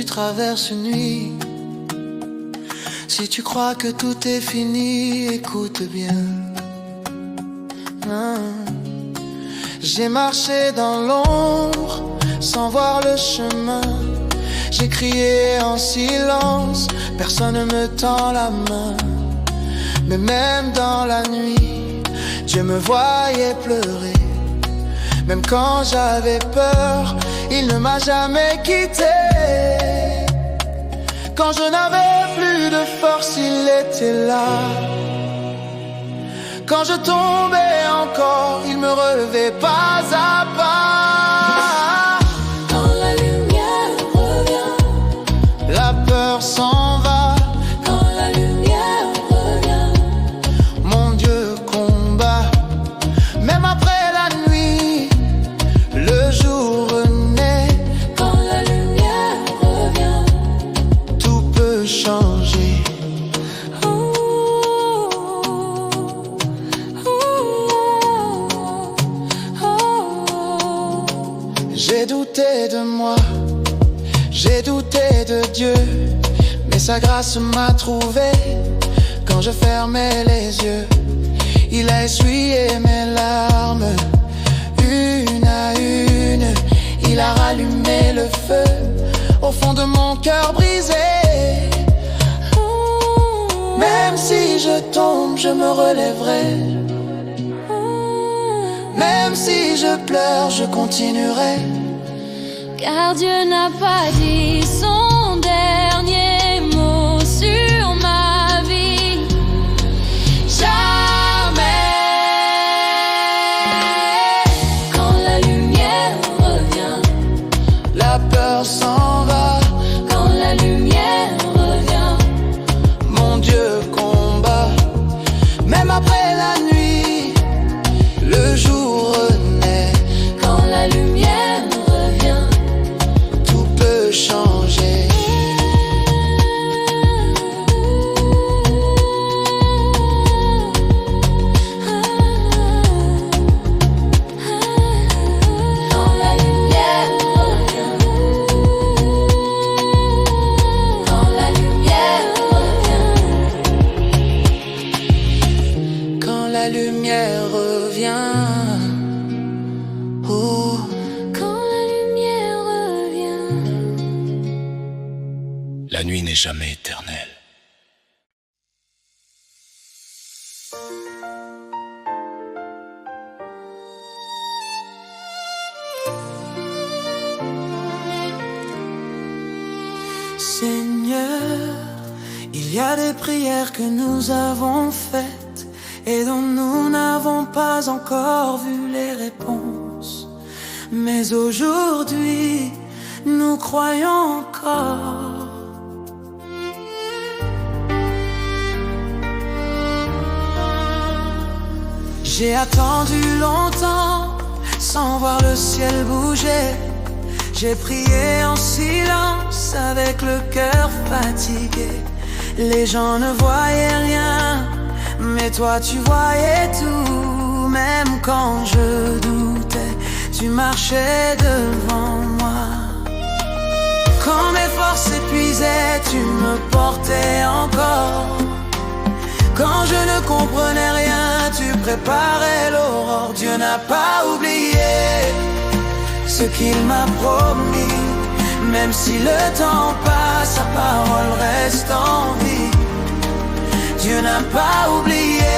traverses une nuit. Si tu crois que tout est fini, écoute bien. J'ai marché dans l'ombre sans voir le chemin. J'ai crié en silence, personne ne me tend la main. Mais même dans la nuit, Dieu me voyait pleurer. Même quand j'avais peur, il ne m'a jamais quitté. Quand je n'avais plus de force, il était là. Quand je tombais encore, il me relevait pas à pas. Quand la lumière revient, la peur s'en va. quand la lumière revient, Mon Dieu combat. Même après la nuit, le jour renaît. quand la lumière revient, Tout peut changer. J'ai douté de moi, j'ai douté de Dieu, mais sa grâce m'a trouvé. Quand je fermais les yeux, il a essuyé mes larmes. Une à une, il a rallumé le feu au fond de mon cœur brisé. Même si je tombe, je me relèverai. Même si je pleure, je continuerai. car Dieu n'a pas dit son dernier mot sur ma vie. Jamais. Quand la lumière revient, La peur s'en va. quand la lumière revient, Mon Dieu combat. Même après la nuit, le jour renaît. quand la lumière revient, Tout peut changer. quand la lumière revient, quand la lumière revient, Quand la lumière revient. Oh, quand la lumière revient. La nuit n'est jamais éternelle. Seigneur, il y a des prières que nous avons faites et dont nous n'avons pas encore vu les réponses. Mais aujourd'hui, nous croyons encore. J'ai attendu longtemps sans voir le ciel bouger. J'ai prié en silence avec le cœur fatigué. Les gens ne voyaient rien, mais toi tu voyais tout. Même quand je doutais, tu marchais devant moi. Quand mes forces s'épuisaient, tu me portais encore. Quand je ne comprenais rien, tu préparais l'aurore. Dieu n'a pas oublié ce qu'il m'a promis. Même si le temps passe, sa parole reste en vie. Dieu n'a pas oublié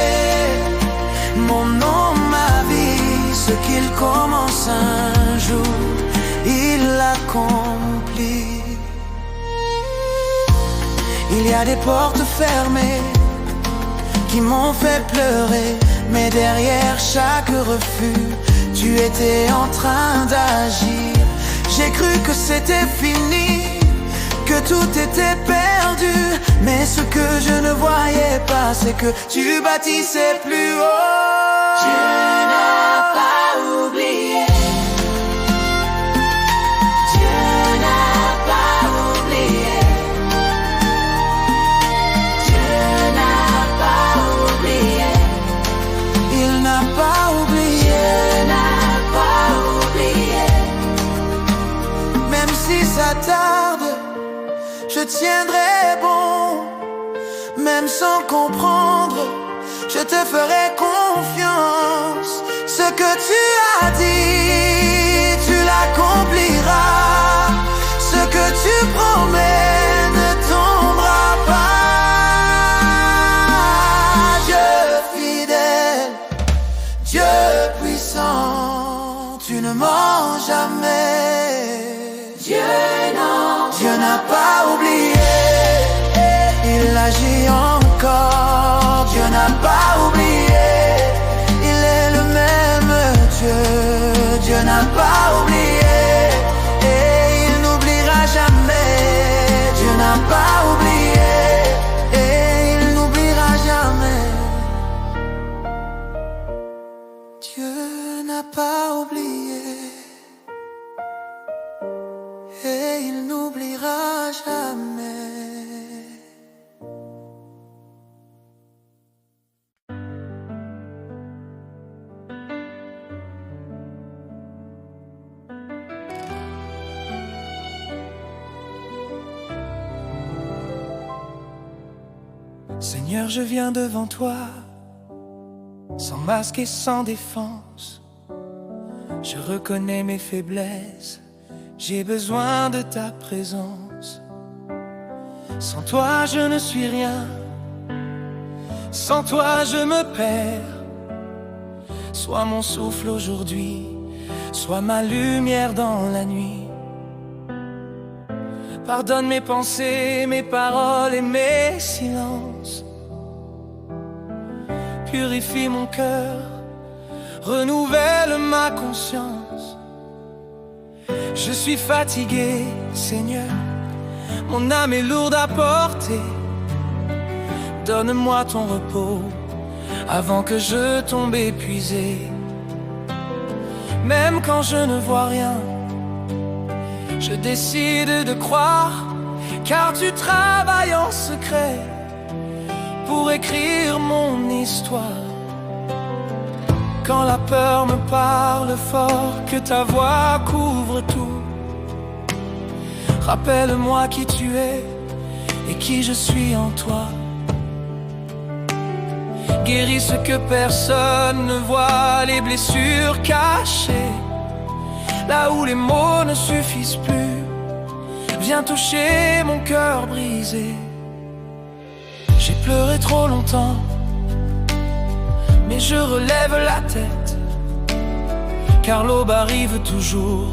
mon nom, ma vie. Ce qu'il commence un jour, il l'accomplit. Il y a des portes fermées qui m'ont fait pleurer, mais derrière chaque refus, tu étais en train d'agir. J'ai cru que c'était fini, que tout était perdu, mais ce que je ne voyais pas, c'est que tu bâtissais plus haut. Dieu n'a pas oublié. Dieu n'a pas oublié. Dieu n'a pas oublié. Il n'a pas oublié. Dieu n'a pas oublié. Même si ça tarde, tiendrai bon. Même sans comprendre, je te ferai confiance. Ce que tu as dit, tu l'accompliras. Ce que tu promets ne tombera pas. Dieu fidèle, Dieu puissant, tu ne mens jamais. Dieu n'a pas oublié, il agit encore. Dieu n'a pas oublié, il est le même Dieu. Dieu n'a pas oublié et il n'oubliera jamais. Dieu n'a pas oublié et il n'oubliera jamais. Dieu n'a pas oublié et il n'oubliera jamais. Seigneur, je viens devant toi, sans masque et sans défense. Je reconnais mes faiblesses, j'ai besoin de ta présence. Sans toi, je ne suis rien, sans toi, je me perds. Sois mon souffle aujourd'hui, sois ma lumière dans la nuit. Pardonne mes pensées, mes paroles et mes silences. Purifie mon cœur, renouvelle ma conscience. Je suis fatigué, Seigneur, mon âme est lourde à porter. Donne-moi ton repos avant que je tombe épuisé. Même quand je ne vois rien, je décide de croire, car tu travailles en secret pour écrire mon histoire. Quand la peur me parle fort, que ta voix couvre tout. Rappelle-moi qui tu es et qui je suis en toi. Guéris ce que personne ne voit, les blessures cachées, là où les mots ne suffisent plus. Viens toucher mon cœur brisé. J'ai pleuré trop longtemps, mais je relève la tête, car l'aube arrive toujours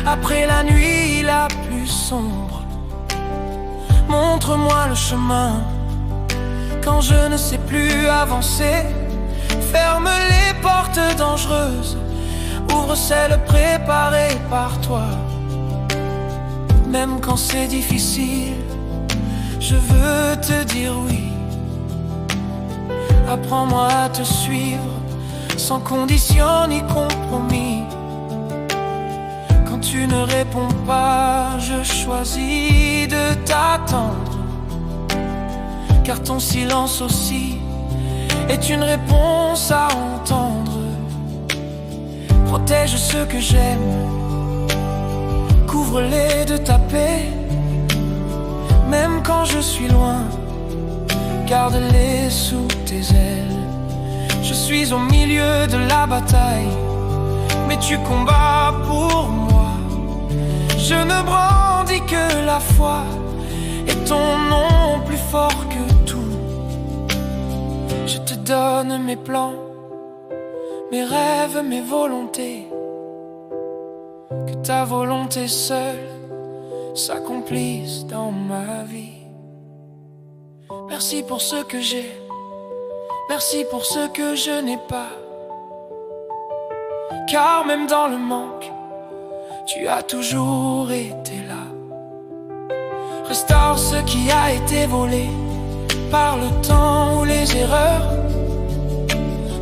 après la nuit la plus sombre. Montre-moi le chemin quand je ne sais plus avancer. Ferme les portes dangereuses, ouvre celles préparées par toi. Même quand c'est difficile, je veux te dire oui. Apprends-moi à te suivre, sans condition ni compromis. Quand tu ne réponds pas, je choisis de t'attendre, car ton silence aussi est une réponse à entendre. Protège ceux que j'aime, couvre-les de ta paix. Même quand je suis loin, garde-les sous tes ailes. Je suis au milieu de la bataille, mais tu combats pour moi. Je ne brandis que la foi et ton nom plus fort que tout. Je te donne mes plans, mes rêves, mes volontés. Que ta volonté seule s'accomplisse dans ma vie. Merci pour ce que j'ai, merci pour ce que je n'ai pas. Car même dans le manque, tu as toujours été là. Restaure ce qui a été volé par le temps ou les erreurs.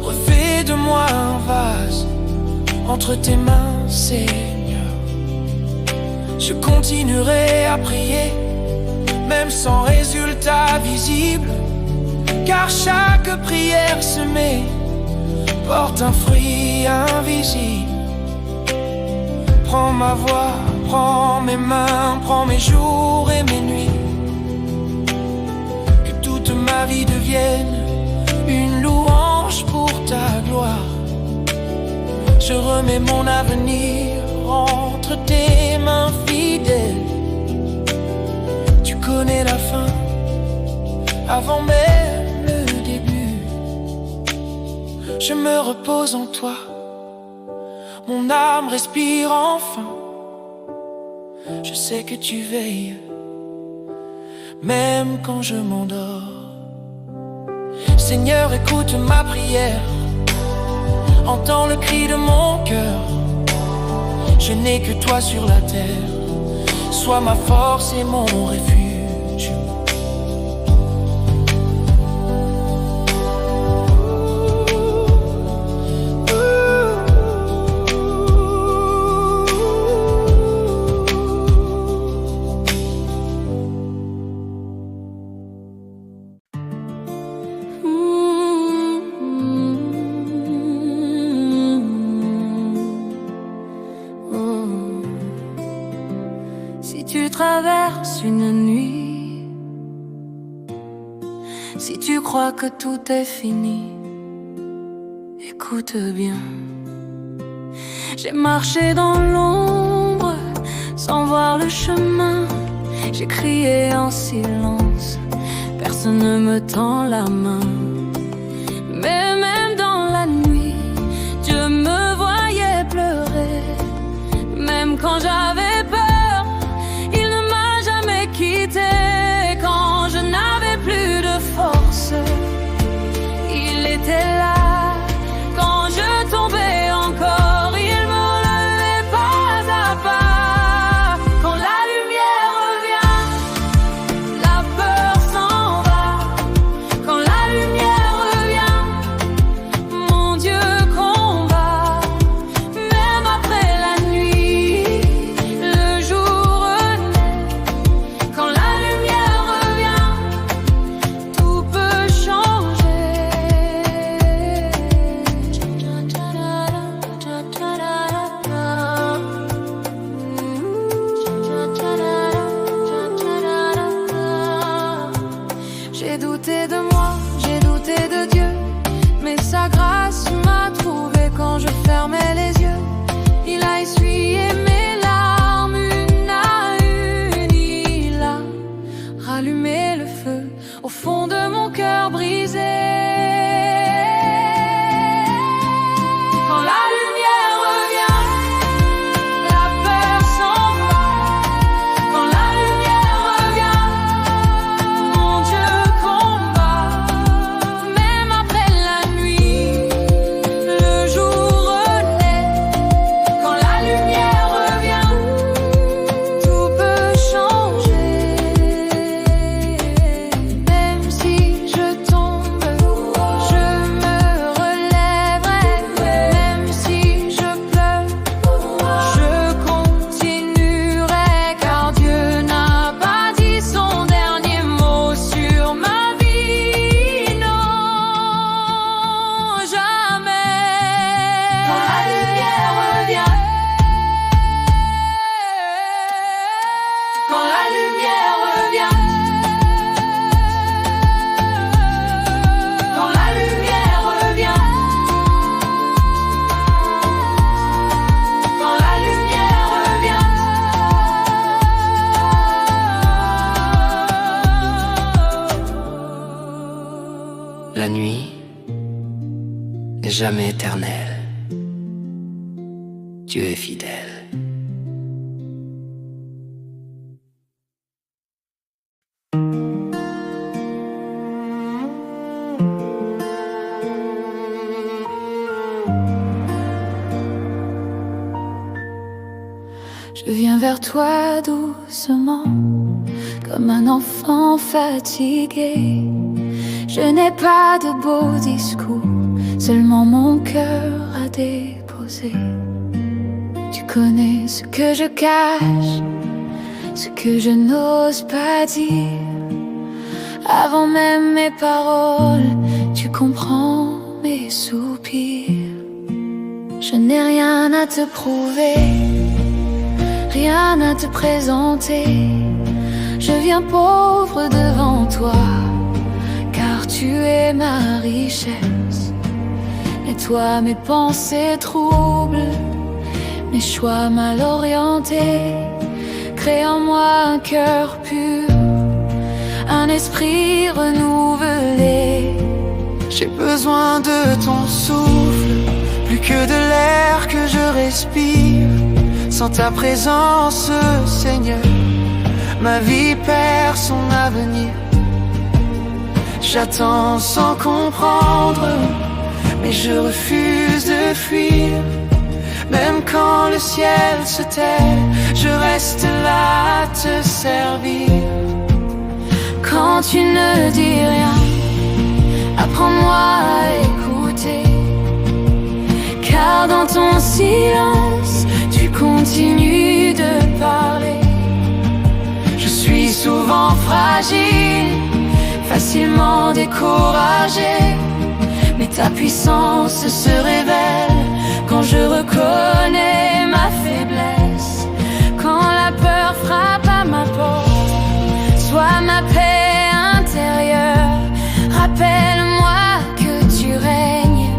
Refais de moi un vase entre tes mains, Seigneur. Je continuerai à prier, même sans résultat visible, car chaque prière semée porte un fruit invisible. Prends ma voix, prends mes mains, prends mes jours et mes nuits. devienne une louange pour ta gloire. Je remets mon avenir entre tes mains fidèles. Tu connais la fin avant même le début. Je me repose en toi, mon âme respire enfin. Je sais que tu veilles, même quand je m'endors. Seigneur, écoute ma prière, entends le cri de mon cœur. Je n'ai que toi sur la terre, sois ma force et mon refuge. Traverse une nuit, si tu crois que tout est fini, écoute bien. J'ai marché dans l'ombre sans voir le chemin. J'ai crié en silence, personne ne me tend la main. Mais même dans la nuit, Dieu me voyait pleurer. Même quand j'avais peur, quand je n'avais plus de force, il était là. Quand je tombais encore, il me relevait pas à pas. Quand la lumière revient, la peur s'en va. Quand la lumière revient, mon Dieu combat. Même après la nuit, le jour renaît. Quand la sa grâce m'a trouvé quand je fermais les yeux. Il a essuyé mes larmes une à une. Il a rallumé le feu au fond de mon cœur brisé. Quand la lumière revient, la peur s'en va. Quand la lumière revient, mon Dieu combat. Même après la nuit, le jour renaît. Quand la lumière revient, tout peut changer. Même si je tombe, je me relèverai. Même si je pleure, je continuerai. Car Dieu n'a pas dit son dernier mot sur ma vie. Non, jamais. Quand la lumière revient, quand la lumière revient, quand la lumière revient, quand la lumière revient. La nuit n'est jamais éternelle. Dieu est fidèle. Je viens vers toi doucement, comme un enfant fatigué. Je n'ai pas de beaux discours, seulement mon cœur à déposer. Tu connais ce que je cache, ce que je n'ose pas dire. Avant même mes paroles, tu comprends mes soupirs. Je n'ai rien à te prouver, rien à te présenter. Je viens pauvre devant toi, car tu es ma richesse. Nettoie mes pensées troubles, mes choix mal orientés. Crée en moi un cœur pur, un esprit renouvelé. J'ai besoin de ton souffle, plus que de l'air que je respire. Sans ta présence, Seigneur, ma vie perd son avenir. J'attends sans comprendre, mais je refuse de fuir. Même quand le ciel se tait, je reste là à te servir. Quand tu ne dis rien, apprends-moi à écouter. Car dans ton silence, tu continues de parler. Je suis souvent fragile, facilement découragé, mais ta puissance se révèle quand je reconnais ma faiblesse. Quand la peur frappe à ma porte, sois ma paix intérieure. Rappelle-moi que tu règnes,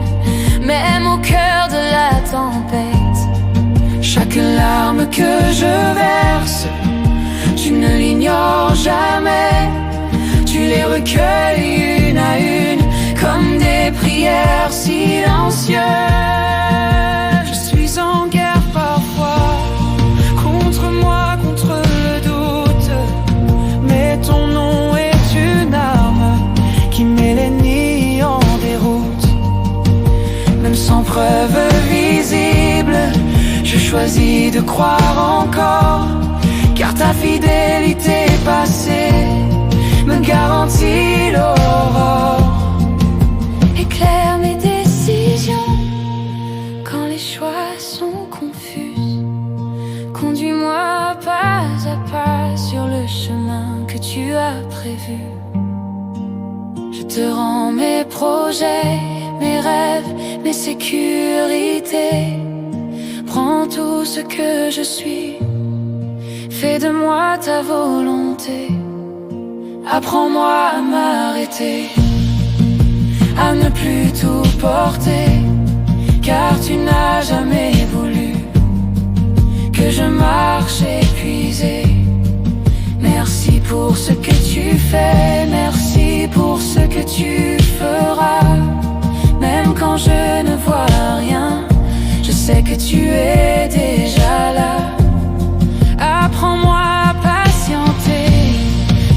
même au cœur de la tempête. Chaque larme que je verse, tu ne l'ignores jamais. Tu les recueilles une à une, comme des prières silencieuses. Je suis en guerre parfois, contre moi, contre le doute. Mais ton nom est une arme qui met l'ennemi en déroute. Même sans preuve visible, je choisis de croire encore. Car ta fidélité passée me garantit l'aurore. Éclaire mes décisions quand les choix sont confus. Conduis-moi pas à pas sur le chemin que tu as prévu. Je te rends mes projets, mes rêves, mes sécurités. Prends tout ce que je suis, fais de moi ta volonté. Apprends-moi à m'arrêter, à ne plus tout porter. Car tu n'as jamais voulu que je marche épuisé. Merci pour ce que tu fais, merci pour ce que tu feras. Même quand je ne vois rien, je sais que tu es déjà là. Apprends-moi à patienter,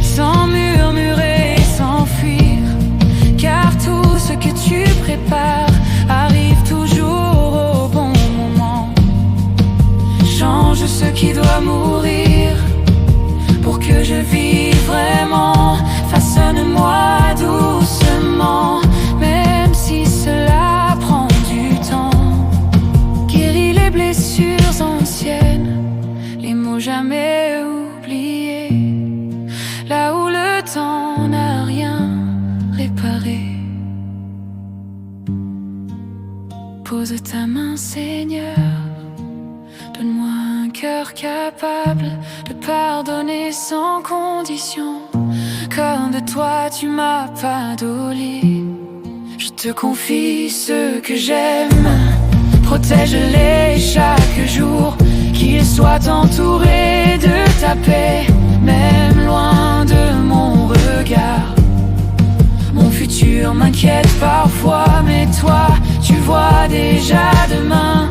sans murmurer, sans fuir. Car tout ce que tu prépares arrive toujours au bon moment. Change ce qui doit mourir pour que je vive vraiment. Façonne-moi doucement, même si cela prend du temps. Guéris les blessures anciennes, les mots jamais oubliés, là où le temps n'a rien réparé. Pose ta main, Seigneur, donne-moi un cœur capable de pardonner sans condition. Comme de toi tu m'as pas dolé, je te confie ce que j'aime. Protège-les chaque jour, qu'ils soient entourés de ta paix. Même loin de mon regard, mon futur m'inquiète parfois, mais toi, tu vois déjà demain.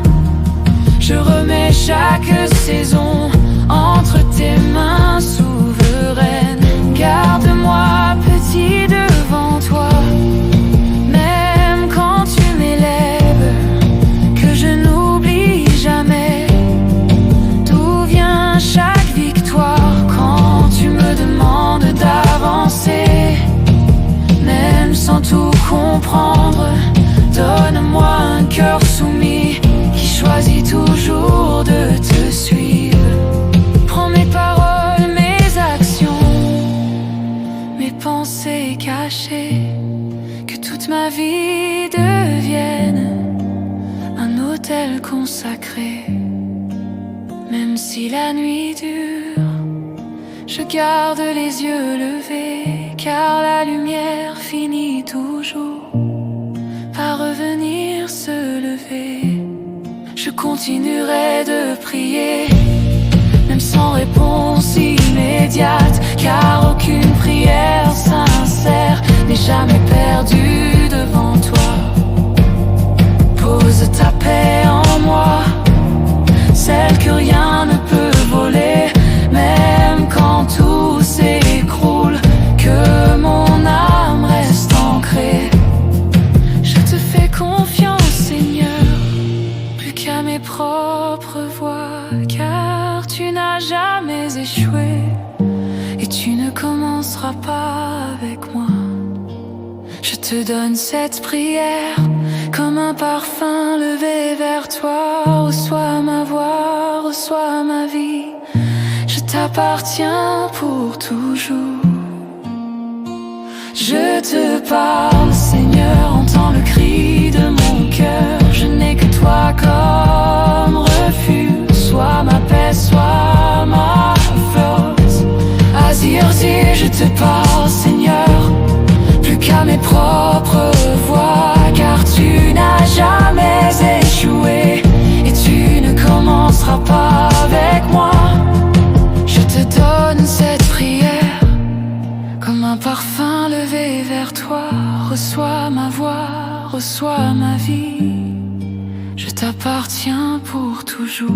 Je remets chaque saison entre tes mains souveraines. Garde-moi petit devant toi, même quand tu m'élèves, que je n'oublie jamais d'où vient chaque victoire. Quand tu me demandes d'avancer, même sans tout comprendre, donne-moi un cœur soumis qui choisit toujours de te suivre. Prends mes paroles, mes actions, mes pensées cachées, que toute ma vie devienne un autel consacré. Même si la nuit dure, je garde les yeux levés, car la lumière finit toujours à revenir se lever. Je continuerai de prier, même sans réponse immédiate, car aucune prière sincère n'est jamais perdue devant toi. Pose ta paix en moi, celle que rien ne peut voler, même quand tout s'écroule, que mon âme reste ancrée. Je te fais confiance, Seigneur, plus qu'à mes propres voies, car tu n'as jamais échoué et tu ne commenceras pas avec moi. Je te donne cette prière comme un parfum levé vers toi. Reçois ma voix, reçois ma vie, je t'appartiens pour toujours. Je te parle, Seigneur, entends le cri de mon cœur. Je n'ai que toi comme refuge, sois ma paix, sois ma force. Azir, je te parle, Seigneur, plus qu'à mes propres voies, car tu n'as jamais échoué et tu ne commenceras pas avec moi. Je te donne cette prière comme un parfum levé vers toi. Reçois ma voix, reçois ma vie, je t'appartiens pour toujours.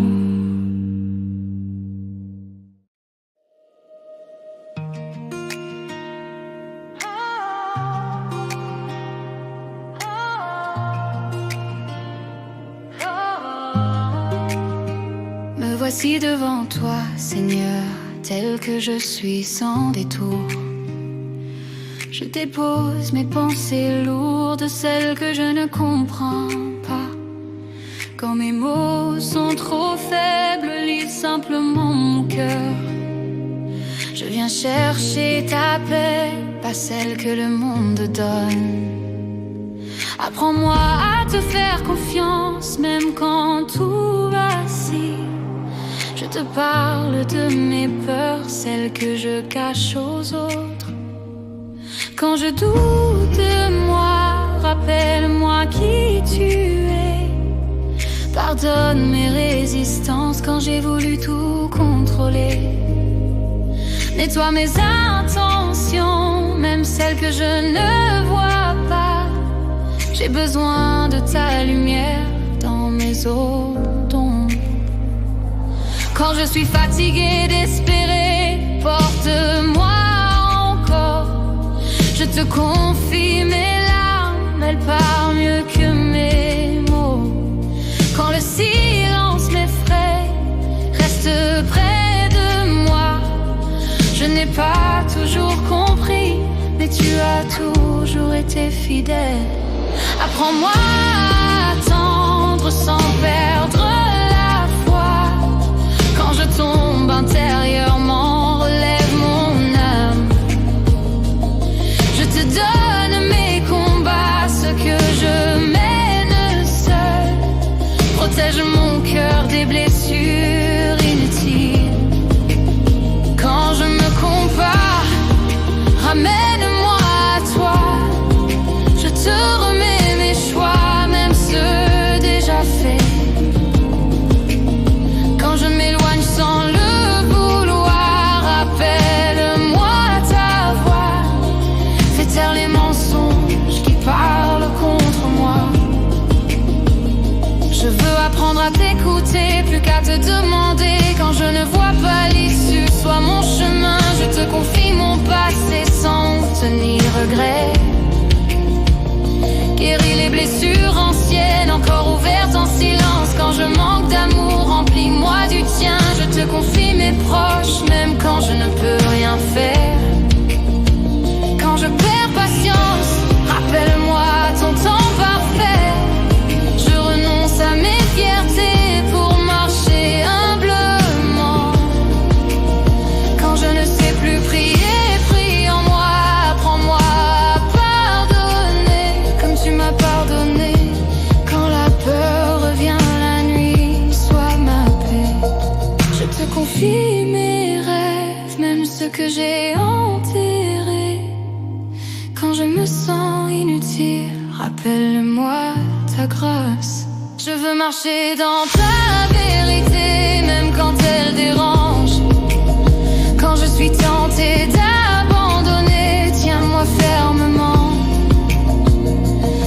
Me voici devant toi, Seigneur, tel que je suis sans détour. Je dépose mes pensées lourdes, celles que je ne comprends pas. Quand mes mots sont trop faibles, livre simplement mon cœur. Je viens chercher ta paix, pas celle que le monde donne. Apprends-moi à te faire confiance, même quand tout vacille. Je te parle de mes peurs, celles que je cache aux autres. Quand je doute de moi, rappelle-moi qui tu es. Pardonne mes résistances quand j'ai voulu tout contrôler. Nettoie mes intentions, même celles que je ne vois pas. J'ai besoin de ta lumière dans mes eaux d'ombre. Quand je suis fatiguée d'espérer, porte-moi encore. Je te confie mes larmes, elles parlent mieux que mes mots. Quand le silence m'effraie, reste près de moi. Je n'ai pas toujours compris, mais tu as toujours été fidèle. Apprends-moi à attendre sans perdre la foi. Quand je tombe intérieurement, relève mon âme. Je te donne mes combats, ce que je mène seul. Protège mon cœur des blessures inutiles. Quand je me compare, ramène-moi à toi. Je te remets mes choix, même ceux déjà faits. Quand je m'éloigne sans le vouloir, rappelle-moi ta voix. Fais taire les mensonges qui parlent contre moi. Je veux apprendre à t'écouter, plus qu'à te demander. Quand je ne vois pas l'issue, sois mon chemin. Je te confie mon passé sans honte ni regret. Guéris les blessures anciennes, encore ouvertes en silence. Quand je manque d'amour, remplis-moi du tien. Je te confie mes proches, même quand je ne peux rien faire. Quand je perds patience, rappelle-moi ton temps parfait. Je renonce à mes fiertés pour marcher humblement. Quand je ne sais plus prier, prie en moi. Apprends-moi à me sens inutile, rappelle-moi ta grâce. Je veux marcher dans ta vérité, même quand elle dérange. Quand je suis tentée d'abandonner, tiens-moi fermement.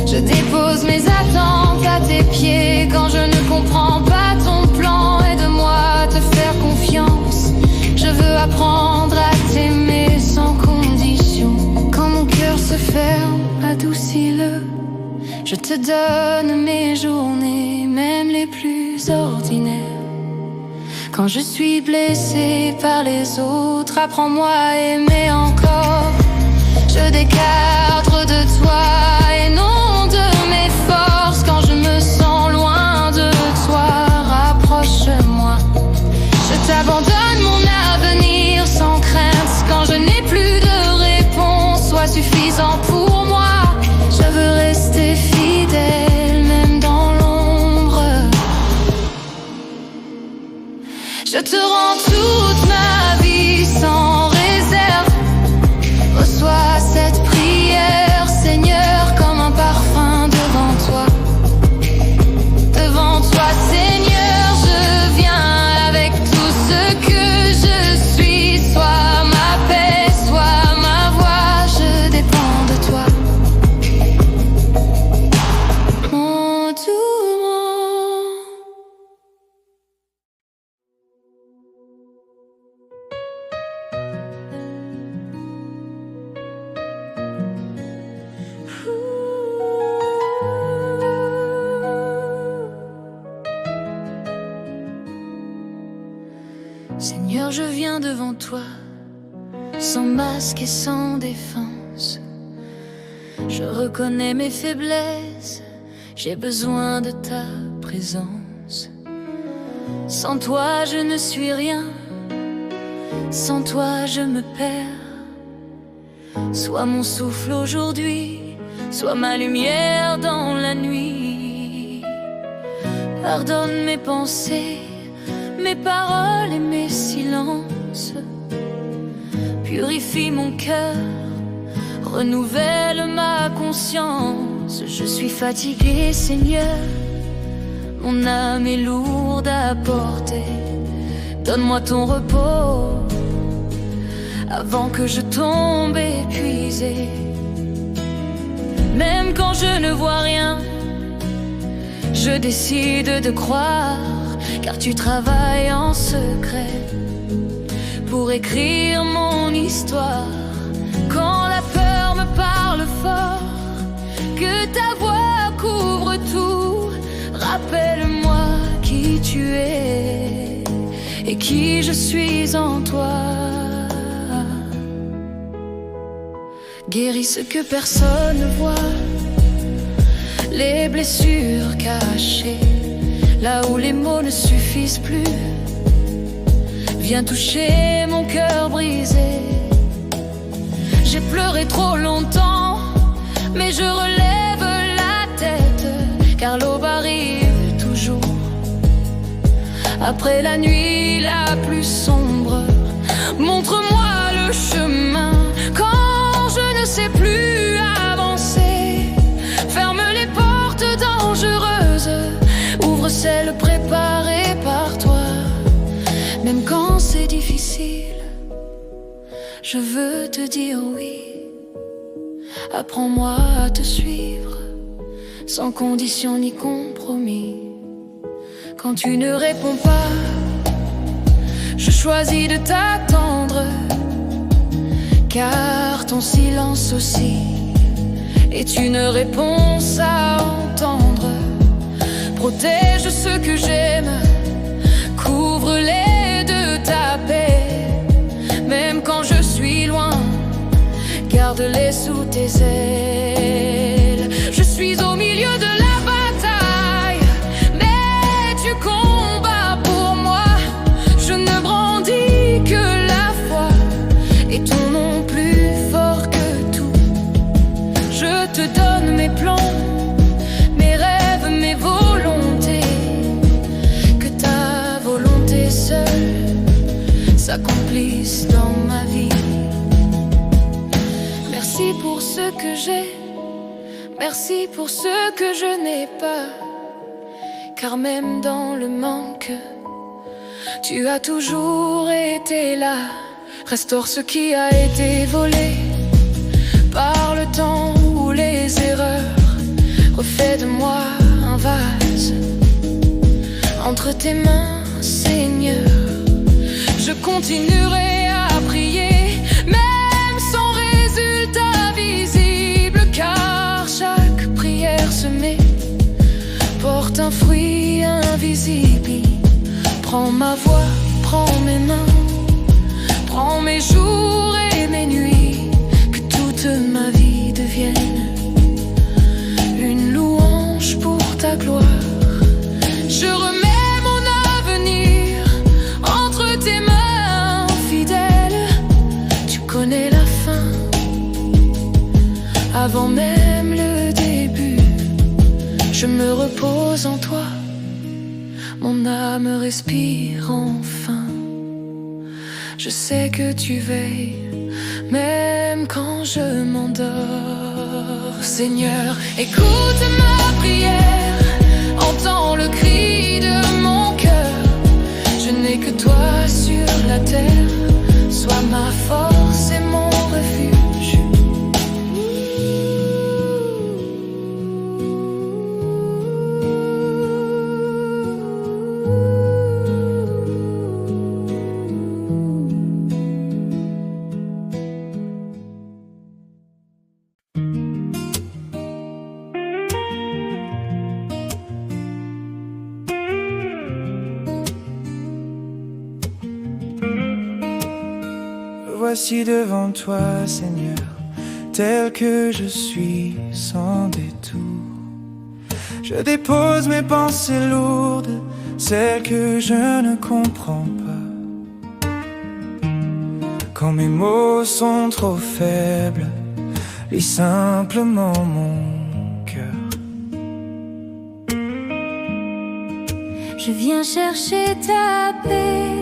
Je dépose mes attentes à tes pieds. Quand je ne comprends pas ton plan, aide-moi à te faire confiance. Je veux apprendre à t'aimer sans condition. Quand mon cœur se ferme, adoucis-le. Je te donne mes journées, même les plus ordinaires. Quand je suis blessée par les autres, apprends-moi à aimer encore. Je décadre de toi et non de mes forces. Quand je me sens loin de toi, rapproche-moi. Je t'abandonne mon avenir sans crainte. Quand je n'ai plus de réponse, sois suffisant pour moi. Je veux rester fidèle, même dans l'ombre. Je te rends toute ma vie sans réserve. Reçois cette prière, Seigneur, comme un parfum devant toi. Devant toi, Seigneur, je viens avec tout ce que je suis. Sois ma paix, sois ma voix, je dépends de toi. Mon tourment. Seigneur, je viens devant toi, sans masque et sans défense. Je reconnais mes faiblesses, j'ai besoin de ta présence. Sans toi, je ne suis rien, sans toi, je me perds. Sois mon souffle aujourd'hui, sois ma lumière dans la nuit. Pardonne mes pensées, mes paroles et mes silences. Purifie mon cœur, renouvelle ma conscience. Je suis fatigué, Seigneur, mon âme est lourde à porter. Donne-moi ton repos avant que je tombe épuisé. Même quand je ne vois rien, je décide de croire, car tu travailles en secret pour écrire mon histoire. Quand la peur me parle fort, que ta voix couvre tout, rappelle-moi qui tu es et qui je suis en toi. Guéris ce que personne ne voit, les blessures cachées, là où les mots ne suffisent plus. Viens toucher mon cœur brisé. J'ai pleuré trop longtemps, mais je relève la tête, car l'aube arrive toujours après la nuit la plus sombre. Montre-moi le chemin quand je ne sais plus avancer. Ferme les portes dangereuses, ouvre celles préparées par toi. Même quand c'est difficile, je veux te dire oui. Apprends-moi à te suivre, sans condition ni compromis. Quand tu ne réponds pas, je choisis de t'attendre, car ton silence aussi est une réponse à entendre. Protège ceux que j'aime, couvre-les de ta paix. Même quand je suis loin, garde-les sous tes ailes. Je suis au milieu de la bataille, mais tu combats pour moi. Je ne brandis que la foi et ton nom plus fort que tout. Je te donne mes plans, mes rêves, mes volontés. Que ta volonté seule s'accomplisse dans ma vie. Merci pour ce ce que j'ai. Merci pour ce que je n'ai pas. Car même dans le manque, tu as toujours été là. Restaure ce qui a été volé par le temps ou les erreurs. Refais de moi un vase entre tes mains, Seigneur. Je continuerai à prier, même sans résultat visible, car chaque prière semée porte un fruit invisible. Prends ma voix, prends mes mains, prends mes jours et mes nuits, que toute ma vie devienne une louange pour ta gloire. Je remets mon avenir entre tes mains fidèles. Tu connais la fin avant même le début. Je me repose en toi, mon âme respire enfin. Je sais que tu veilles, même quand je m'endors. Seigneur, écoute ma prière, entends le cri de mon cœur. Je n'ai que toi sur la terre, sois ma force et mon refuge. Voici devant toi, Seigneur, tel que je suis, sans détour. Je dépose mes pensées lourdes, celles que je ne comprends pas. Quand mes mots sont trop faibles, lis simplement mon cœur. Je viens chercher ta paix,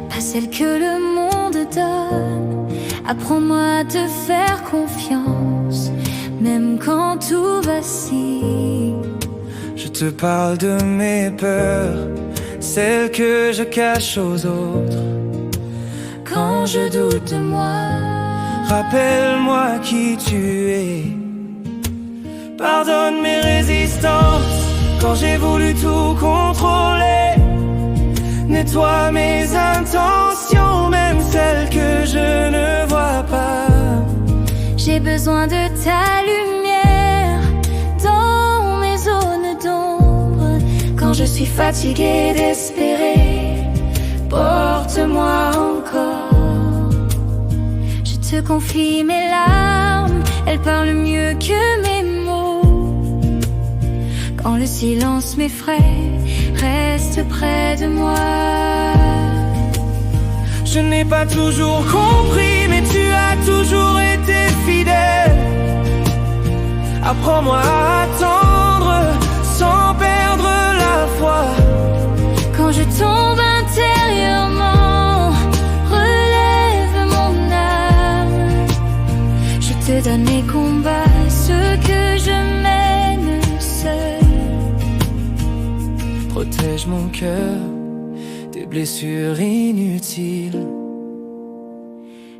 pas celle que le monde donne. Apprends-moi à te faire confiance, même quand tout vacille. Je te parle de mes peurs, celles que je cache aux autres. Quand je doute de moi, rappelle-moi qui tu es. Pardonne mes résistances quand j'ai voulu tout contrôler. Nettoie mes intentions, même celles que je ne vois pas. j'ai besoin de ta lumière dans mes zones d'ombre. Quand je suis fatiguée d'espérer, porte-moi encore. Je te confie mes larmes, elles parlent mieux que mes mots. Quand le silence m'effraie, reste près de moi. Je n'ai pas toujours compris, mais tu as toujours été fidèle. Apprends-moi à attendre sans perdre la foi. Quand je tombe intérieurement, relève mon âme. Je te donne mes combats, ceux que je mène seul. Protège mon cœur des blessures inutiles.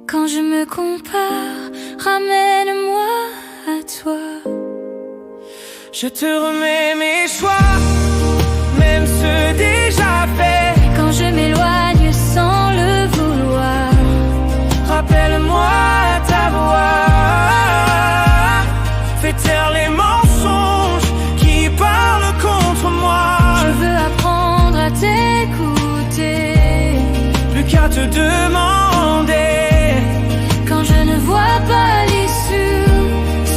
Quand je me compare, ramène-moi à toi. Je te remets mes choix, même ceux déjà faits. Quand je m'éloigne sans le vouloir, rappelle-moi ta voix. Fais taire les mensonges qui parlent contre moi. je veux apprendre à t'écouter. Plus qu'à te demander. Quand je ne vois pas l'issue,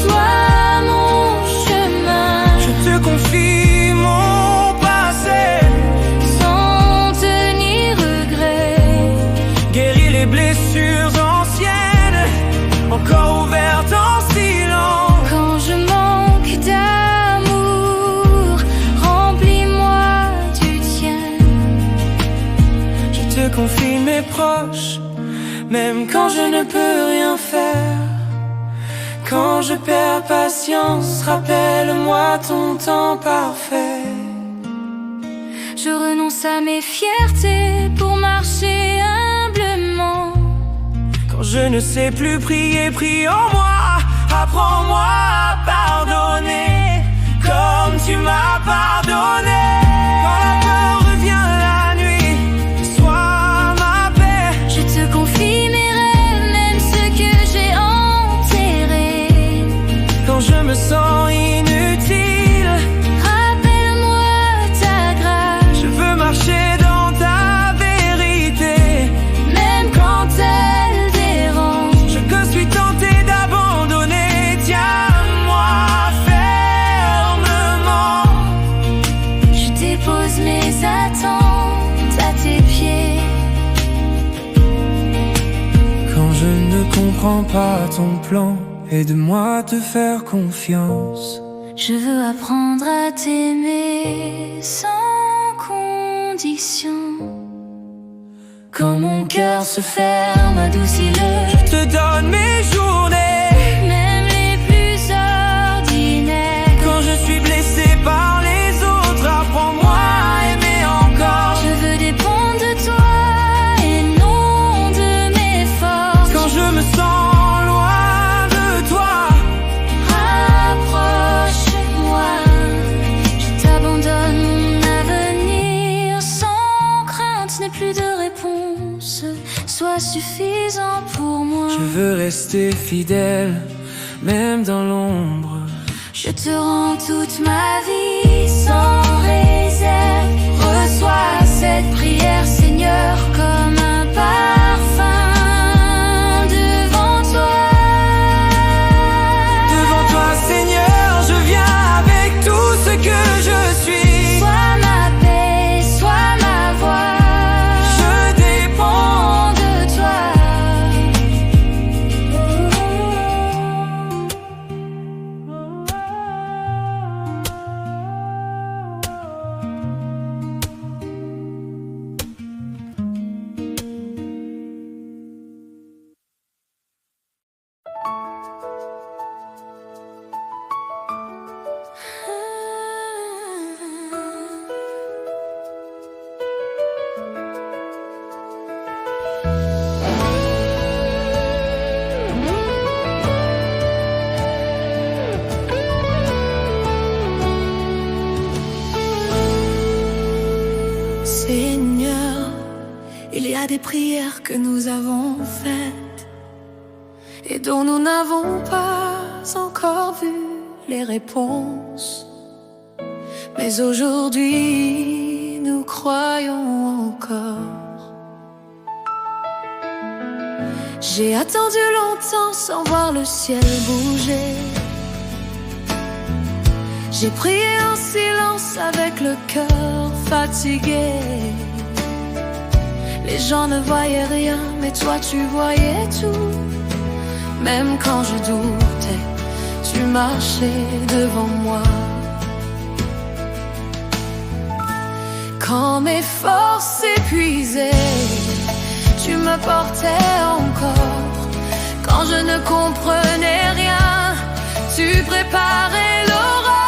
sois mon chemin. Je te confie mon passé, Sans tenir regret, guéris les blessures anciennes, encore ouvertes en silence. quand je manque d'amour, remplis-moi du tien. Je te confie mes proches, même quand je ne peux rien faire. Quand je perds patience, rappelle-moi ton temps parfait. Je renonce à mes fiertés pour marcher humblement. Quand je ne sais plus prier, prie en moi. Apprends-moi à pardonner comme tu m'as pardonné. Quand la peur revient la nuit, sois ma paix. Je te confie mes rêves, même ceux que j'ai enterrés. Quand je me sens inutile, Rappelle-moi ta grâce, je veux marcher dans ta vérité. même quand elle dérange. Je que suis tenté d'abandonner, tiens-moi fermement. Je dépose mes attentes à tes pieds. Quand je ne comprends pas ton plan, aide-moi à te faire confiance. Je veux apprendre à t'aimer sans condition. Quand mon cœur se ferme, adoucis-le. Je te donne mes journées. Même les plus ordinaires. Quand je suis blessé par les autres, apprends-moi à aimer encore. Je veux dépendre de toi et non de mes forces. Quand je me sens loin de toi, Rapproche-moi, je t'abandonne mon avenir. Sans crainte, n'ai plus de réponse. Sois suffisant pour moi. je veux rester fidèle, même dans l'ombre. Je te rends toute ma vie sans réserve. Reçois cette prière, Seigneur, comme un parfum devant toi. Devant toi, Seigneur, je viens avec tout ce que je suis. Sois ma paix, sois ma voix. Je dépends. De toi. Seigneur, il y a des prières que nous avons faites et dont nous n'avons pas encore vu les réponses. Mais aujourd'hui, nous croyons encore. J'ai attendu longtemps sans voir le ciel bouger. J'ai prié en silence avec le cœur fatigué. Les gens ne voyaient rien, mais toi tu voyais tout. Même quand je doutais, tu marchais devant moi. Quand mes forces s'épuisaient, tu me portais encore. Quand je ne comprenais rien, tu préparais l'aurore.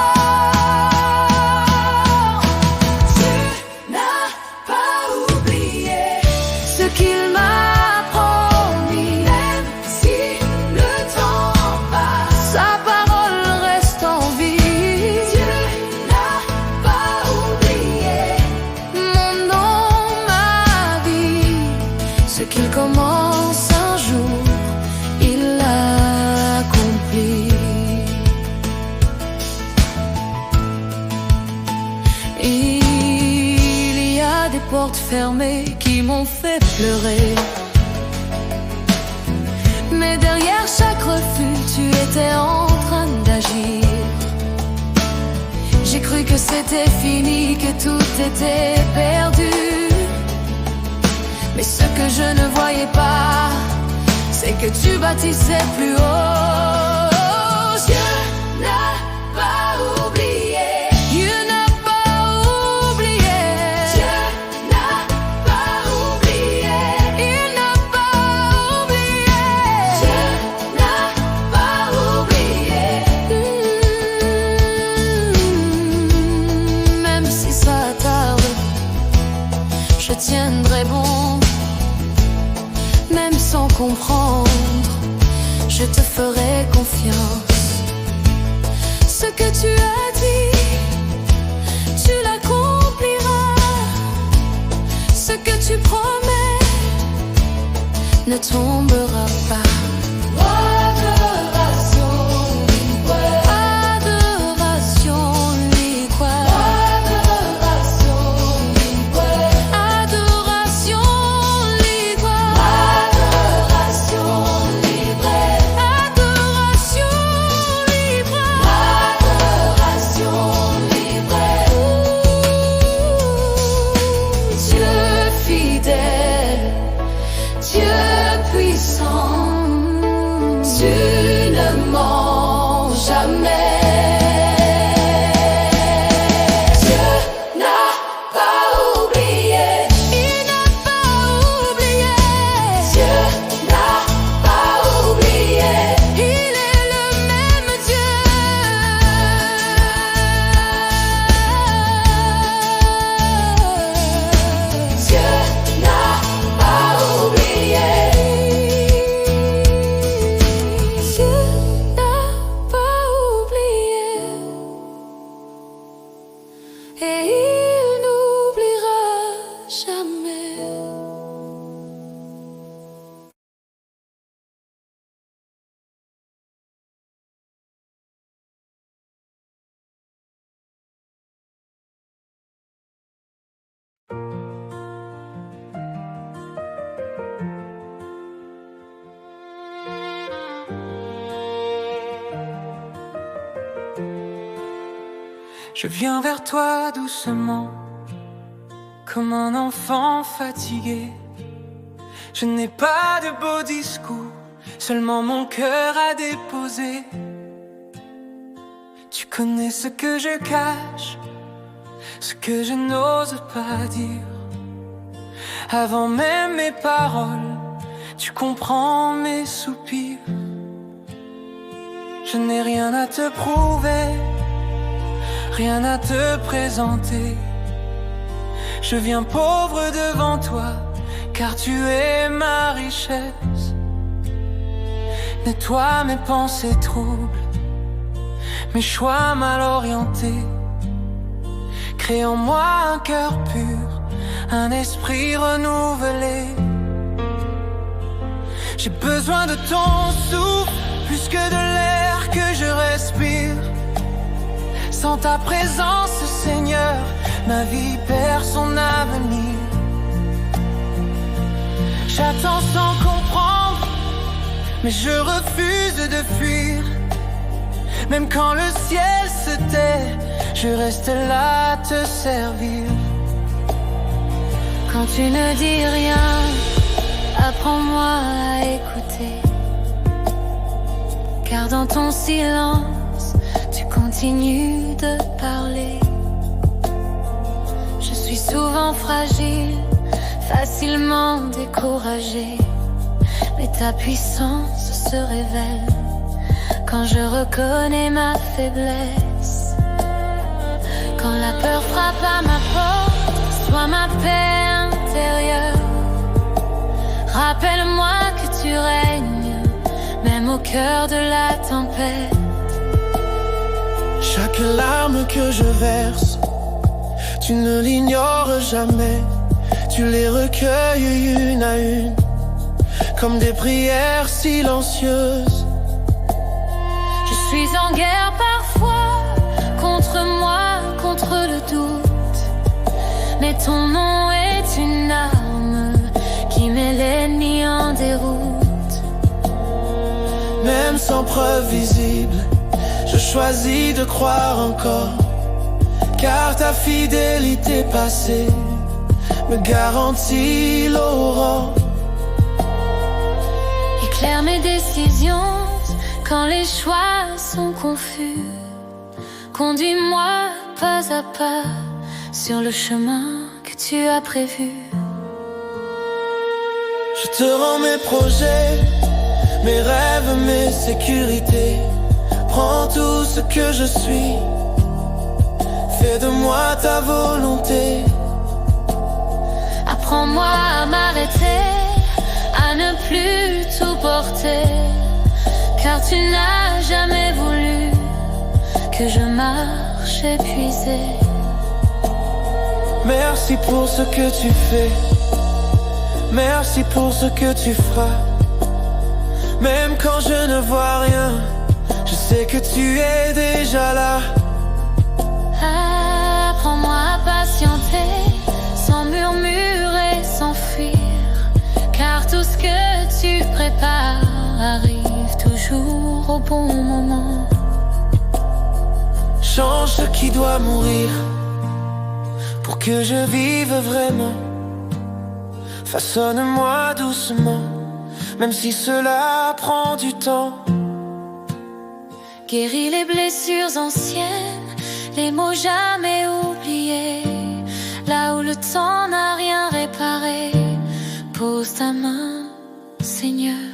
Qu'il m'a promis, même si le temps passe, sa parole reste en vie. Dieu n'a pas oublié mon nom, ma vie. Ce qu'il commence un jour, il l'accomplit. Il y a des portes fermées qui m'ont fait pleurer, mais derrière chaque refus, tu étais en train d'agir. J'ai cru que c'était fini, que tout était perdu. Mais ce que je ne voyais pas, c'est que tu bâtissais plus haut. Dieu n'a pas oublié. Dieu n'a pas oublié. Dieu n'a pas oublié. Il n'a pas oublié. Dieu n'a pas oublié. confiance. Ce que tu as dit, tu l'accompliras. Ce que tu promets ne tombera pas. Adoration libre, adoration libre, adoration libre, adoration libre, adoration libre, adoration libre, adoration libre. Dieu fidèle, Dieu puissant, tu ne mens jamais. Dieu n'a pas oublié, il n'a pas oublié. Dieu n'a pas oublié, il est le même Dieu. Dieu n'a pas oublié. Dieu n'a pas oublié, et il n'oubliera jamais. Je viens vers toi doucement, comme un enfant fatigué. Je n'ai pas de beaux discours, seulement mon cœur à déposer. Tu connais ce que je cache, ce que je n'ose pas dire. Avant même mes paroles, tu comprends mes soupirs. Je n'ai rien à te prouver, rien à te présenter. Je viens pauvre devant toi, car tu es ma richesse. Nettoie mes pensées troubles, mes choix mal orientés. Crée en moi un cœur pur, un esprit renouvelé. J'ai besoin de ton souffle, plus que de l'air que je respire. Sans ta présence, Seigneur, ma vie perd son avenir. J'attends sans comprendre, mais je refuse de fuir. Même quand le ciel se tait, je reste là à te servir. Quand tu ne dis rien, apprends-moi à écouter. Car dans ton silence, tu continues de parler. Je suis souvent fragile, facilement découragée. Mais ta puissance se révèle quand je reconnais ma faiblesse. Quand la peur frappe à ma porte, sois ma paix intérieure. Rappelle-moi que tu règnes, même au cœur de la tempête. Chaque larme que je verse, tu ne l'ignores jamais. Tu les recueilles une à une, comme des prières silencieuses. Je suis en guerre parfois, contre moi, contre le doute. Mais ton nom est une arme qui met l'ennemi en déroute. Même sans preuve visible, je choisis de croire encore. Car ta fidélité passée me garantit l'aurore. Éclaire mes décisions quand les choix sont confus. Conduis-moi pas à pas sur le chemin que tu as prévu. Je te rends mes projets, mes rêves, mes sécurités. Prends tout ce que je suis, fais de moi ta volonté. Apprends-moi à m'arrêter, à ne plus tout porter. car tu n'as jamais voulu que je marche épuisé. Merci pour ce que tu fais, merci pour ce que tu feras. Même quand je ne vois rien, je sais que tu es déjà là. Apprends-moi à patienter, sans murmurer, sans fuir, car tout ce que tu prépares arrive toujours au bon moment. Change ce qui doit mourir pour que je vive vraiment. Façonne-moi doucement, même si cela prend du temps. Guéris les blessures anciennes, les mots jamais oubliés. Là où le temps n'a rien réparé, pose ta main, Seigneur.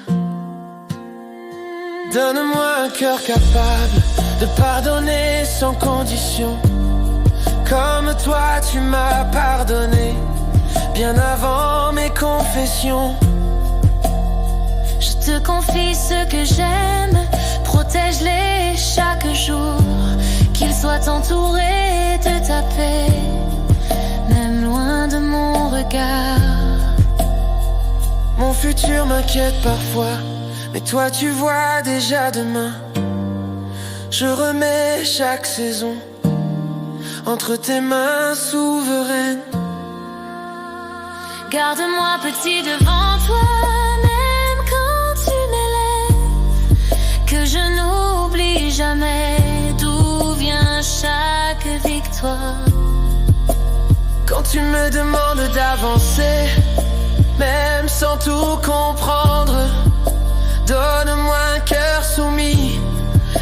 Donne-moi un cœur capable de pardonner sans condition, comme toi tu m'as pardonné, bien avant mes confessions. Je te confie ce que j'aime, protège-les chaque jour, qu'ils soient entourés de ta paix, même loin de mon regard. Mon futur m'inquiète parfois, mais toi tu vois déjà demain. Je remets chaque saison entre tes mains souveraines. Garde-moi petit devant toi, même quand tu m'élèves, que je n'oublie jamais d'où vient chaque victoire. Quand tu me demandes d'avancer, même sans tout comprendre, donne-moi un cœur soumis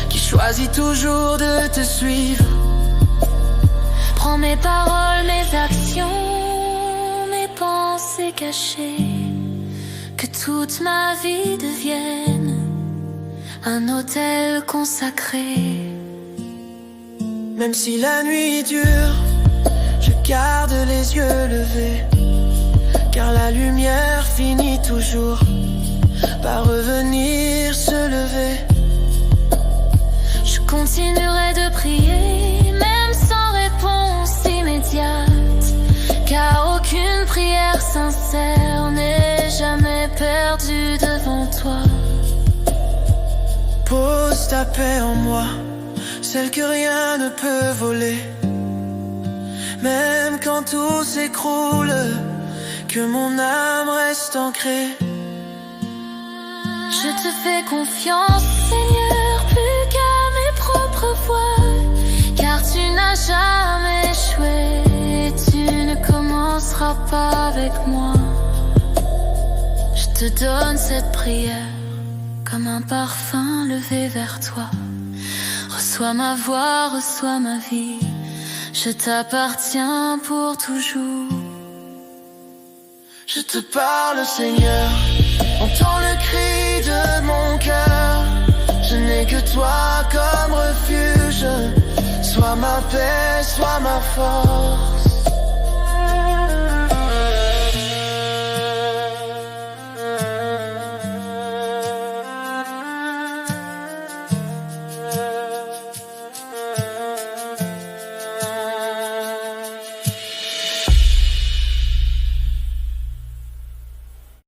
qui choisit toujours de te suivre. Prends mes paroles, mes actions, mes pensées cachées, que toute ma vie devienne un autel consacré. Même si la nuit dure, je garde les yeux levés, car la lumière finit toujours par revenir se lever. Je continuerai de prier, même sans réponse immédiate, car aucune prière sincère n'est jamais perdue devant toi. Pose ta paix en moi, celle que rien ne peut voler. Même quand tout s'écroule, que mon âme reste ancrée. Je te fais confiance, Seigneur, plus qu'à mes propres voies, car tu n'as jamais échoué et tu ne commenceras pas avec moi. Je te donne cette prière comme un parfum levé vers toi. Reçois ma voix, reçois ma vie, je t'appartiens pour toujours. Je te parle, Seigneur, entends le cri de mon cœur. Je n'ai que toi comme refuge, sois ma paix, sois ma force.